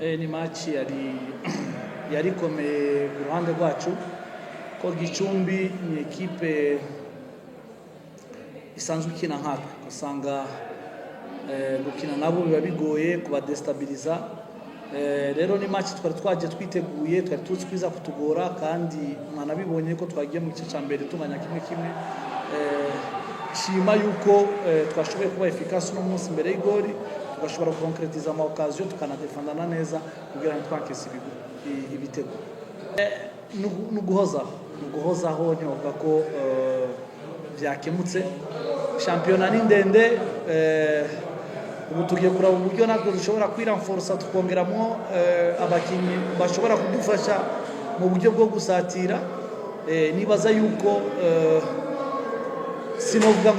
ni match yari komeye ku ruhande rwacu ko Gicumbi ni ekipe isanzwe ikina nkatwe usanga gukina nabo biba bigoye kuba destabiliza rero ni match twari twaje twiteguye twari tuzi kwiza kutugora kandi mwanabibonye ko twagiye mu gice cyambere tumanya kimwe shima yuko twashoboye kuba efficace no munsi mbere y'igori tugashobora concretiza ama occasion tukanadefendana neza kugira ngo twakese ibitego nuguhozaho nyoga ko byakemutse shampiyona ni ndende ubu tugiye kuraba uburyo natwe dushobora kwiranforsa tukongeramo abakinyi bashobora kudufasha mu buryo bwo gusatira nibaza yuko sinovuga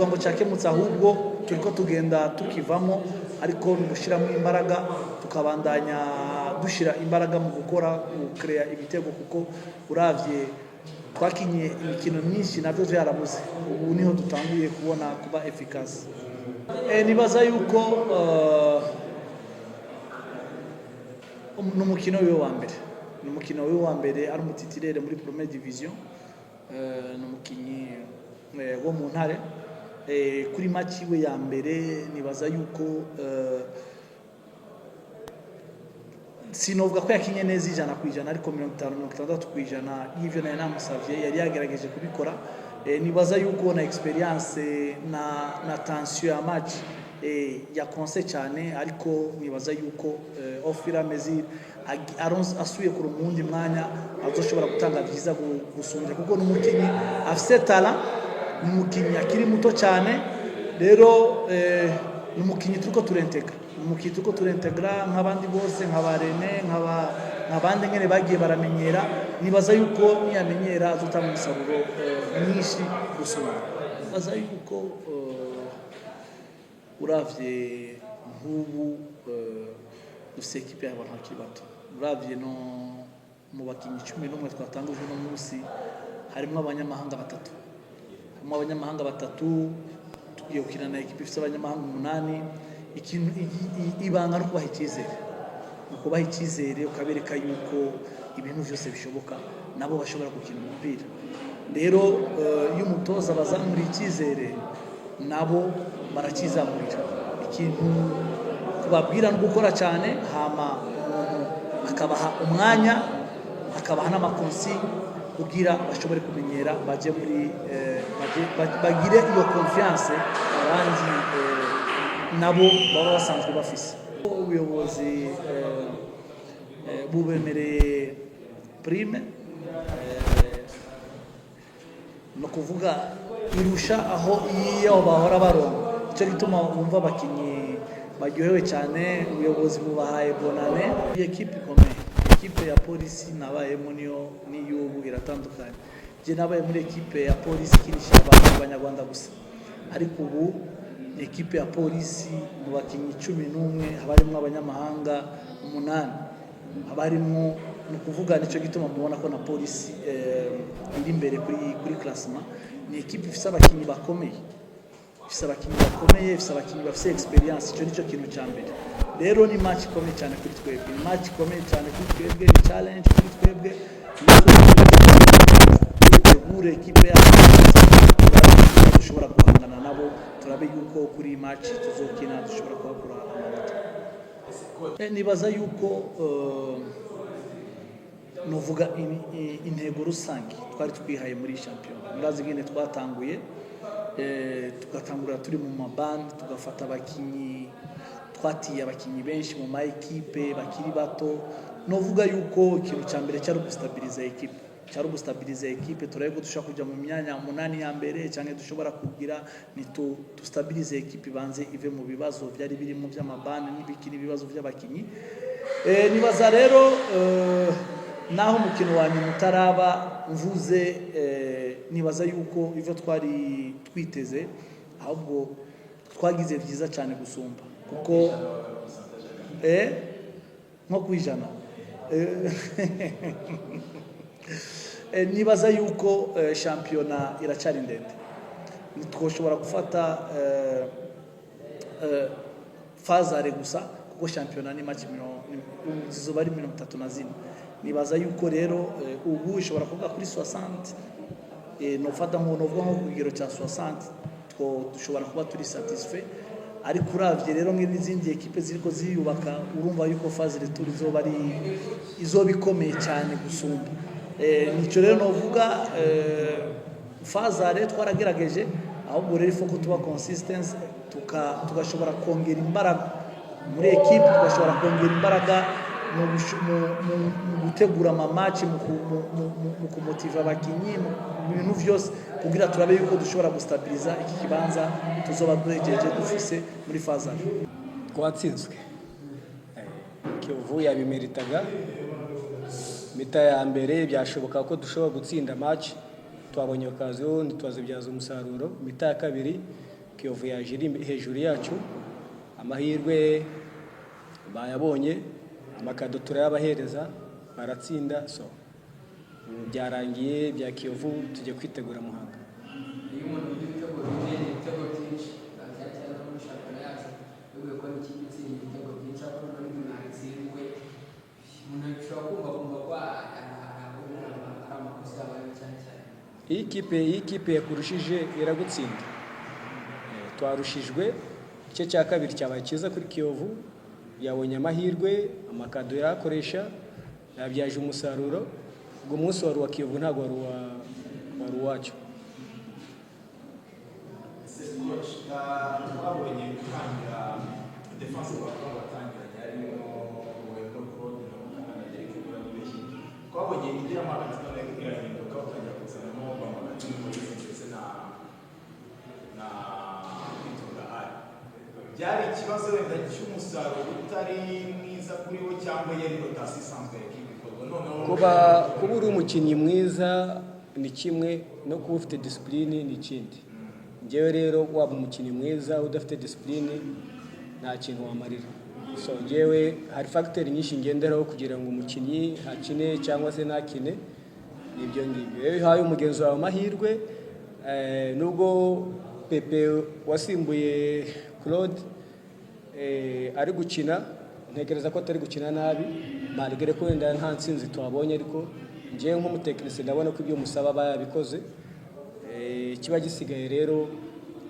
ngo cyakemutse ahubwo turiko tugenda tukivamo ariko gushiramo imbaraga tukabandanya dushira imbaraga mu gukora create ibitego kuko uravye twakinye imikino myinshi navyo byarabuze ubu niho dutanguye kubona kuba efficace nibaza yuko n'umukino we wa mbere ari umutitirere muri Première Division n'umukinyi wo mu ntare kuri match we ya mbere nibaza yuko sinovuga ko yakinye neza 100% ariko 50-60% y'ivyo nayo namusavye yari yagerageje kubikora nibaza yuko na experience na tension ya match ya konse cyane ariko nibaza yuko ofira mezir asuye ku rumundi mwanya azoshobora gutanga byiza gusumbya kuko n'umukinyi afise talent n'umukinyi akiri muto cyane rero n'umukinyi turiko turentegra nk'abandi bose nk'abarene nk'abandi ngene bagiye baramenyera nibaza yuko niyamenyera azotanga umusaruro mwinshi gusumba nibaza yuko uravye nk'ubu dufise ekipe y'abantu bakiri bato uravye no mu bakinyi 11 twatanguje no munsi harimo abanyamahanga batatu tugiye gukina na ekipe ifite abanyamahanga 8 ikintu ibanga no kubaha icyizere ukabereka yuko ibintu byose bishoboka nabo bashobora gukina umupira rero iyo umutoza bazamura icyizere nabo barakizamurira ikintu kubabwira no gukora cyane hama akabaha umwanya akabaha n'amakonsi kugira bashobore kumenyera baje muri bagire iyo confiance abandi nabo baba basanzwe bafise ubuyobozi bubemereye prime no kuvuga irusha aho iyo bahora baronka cyo gituma bumva abakinyi baryohewe cyane ubuyobozi bubahaye bonane ekipe ikomeye ekipe ya polisi nabayemo niyo ubu iratandukanye je nabaye muri ekipe ya polisi kinisha abanyarwanda gusa ariko ubu ekipe ya polisi mu bakinyi 11 habarimo abanyamahanga 8 habarimo no kuvuga nico gituma mubona ko na polisi iri imbere kuri classement ni ekipe ifise abakinyi bakomeye ifise abakinyi bafise experience ico nico kintu cyambere rero ni match ikomeye cyane kuri twebwe ni challenge kuri twebwe tegure ekipe ya dushobora guhangana nabo turabe yuko kuri match tuzokina dushobora kubakura amanota nibaza yuko novuga intego rusange twari twihaye muri champion murazi gene twatanguye tugatangura turi mu maband tugafata abakinyi twatiye abakinyi benshi mu ma equipe bakiri bato novuga yuko ikintu cyambere cyari gustabiliza equipe turayego dushaka kujya mu myanya 8 ya mbere cyane dushobora kugira ni to stabilize equipe banze ive mu bibazo byari birimo by'amabande n'ibikini bibazo by'abakinyi nibaza rero naho mukino wanyu mutaraba mvuze nibaza yuko ivyo twari twiteze ahubwo twagize byiza cyane gusumba kuko nko kwijana nibaza yuko shampiyona iracari ndende ntitwoshobora gufata fazare gusa kuko shampiyona ni match zizoba ari 34. Nibaza yuko rero ubu ishobora kuvuga kuri 60, nofata nkuvuga nko ku kigero cya 60 dushobora kuba turi satisfait, ariko uravye rero nk'izindi ekipe ziriko ziyubaka urumva yuko phase retour izoba ikomeye cyane gusumba. Nico rero novuga phase are twaragerageje, ahubwo rero ifo ko tuba consistency tugashobora kongera imbaraga muri ekipe, tugashobora kongera imbaraga mu gutegura amamatch, mu kumotiva abakinyi, mu bintu vyose kugira turabe yuko dushobora gustabiliza iki kibanza tuzoba duhejeje dufise muri faza. Twatsinzwe Kiyovu yabimeritaga. Mita ya mbere byashoboka ko dushobora gutsinda match, twabonye okaziyo ntitwazibyaza umusaruro. Mita ya kabiri Kiyovu yaje hejuru yacu, amahirwe bayabonye, amakado turayabahereza baratsinda. So byarangiye bya Kiyovu tujye kwitegura Muhanga. Iyi kipe yakurushije iragutsinda. Twarushijwe, igice cya kabiri cyabaye cyiza kuri Kiyovu, yabonye amahirwe, amakado yarakoresha, yabyaje umusaruro. Ubwo munsi wari wa Kiyovu ntabwo wari uwacu. Twabonye gutangira defense batangiranye harimo Uwendo Claude na Derek Burabeshyi. Twabonye igira amagana cyane irahinduka utangira kuzanamo amagana ndetse na Bitunga ari. Byari ikibazo wenda cy'umusaruro utari mwiza kuri wo cyangwa yari rotasi isanzwe y'ibikorwa. Kuba uri umukinnyi mwiza ni kimwe, no kuba ufite discipline ni ikindi. Ngewe rero waba umukinnyi mwiza udafite discipline nta kintu wamarira. So ngewe hari factor nyinshi ngenderaho kugira ngo umukinnyi akine cyangwa se nakine. Nibyo ngibyo rero haye umugenzi wawe amahirwe. Nubwo Pepe wasimbuye Claude ari gukina, ntekereza ko atari gukina nabi, malgré ko wenda nta nsinzi twabonye, ariko ngewe nk'umutekinisiye ndabona ko ibyo musaba bayabikoze. Kiba gisigaye rero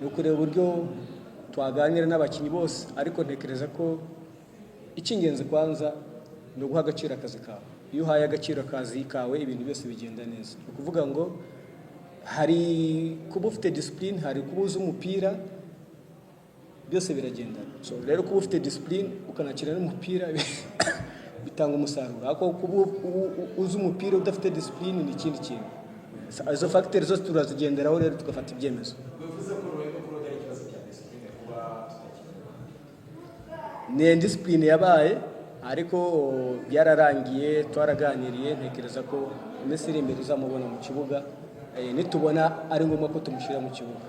ni ukureba uburyo twaganira n'abakinnyi bose, ariko ntekereza ko icy'ingenzi kwanza ni uguha agaciro akazi kawe. Iyo uhaye agaciro akazi kawe ibintu byose bigenda neza. Ni ukuvuga ngo hari kuba ufite discipline, hari kuba uzi umupira, byose biragendana. So rero kuba ufite discipline ukanakina n'umupira bitanga umusaruro, ariko kuba uzi umupira udafite discipline ni ikindi kintu. Izo factors zose turazigenderaho rero tugafata ibyemezo. Bivuze ko Uwendo Claude ari ikibazo cya discipline kuba tutakina. Ni discipline yabaye, ariko byararangiye, twaraganiriye. Ntekereza ko iminsi iri imbere uzamubona mu kibuga, nitubona ari ngombwa ko tumushyira mu kibuga.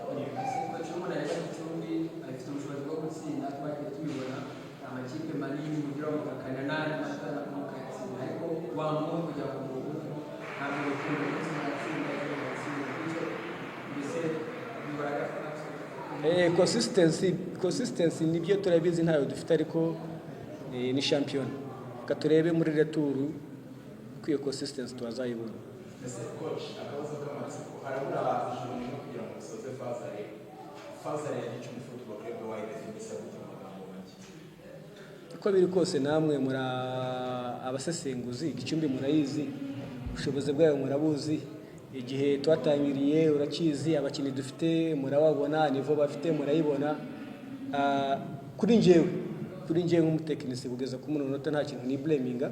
Consistency nibyo turabizi ntayo dufite, ariko ni champion. Ka turebe muri retour ko iyo consistency twazayibona. Coach, akabazo k'amatsiko harabura ijoro no kugira ngo usoze Fazare ya Gicumbi Football Club wayidefinisa gute mu magambo make? Uko biri kose namwe muri abasesenguzi, Gicumbi murayizi, ubushobozi bwayo murabuzi. Igihe twatangiriye urakizi, abakinnyi dufite murababona, nivo bafite murayibona. Kuri njyewe nk'umutekinisiye kugeza ku munota nta kintu ni blaminga.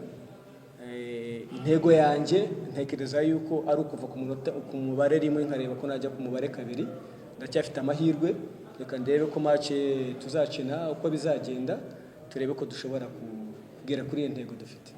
Intego yanjye ntekereza yuko ari ukuva ku mubare rimwe nkareba ko najya ku mubare kabiri. Ndacyafite amahirwe, reka ndebe ko match tuzacina uko bizagenda, turebe ko dushobora kugera kuri iyo ntego dufite.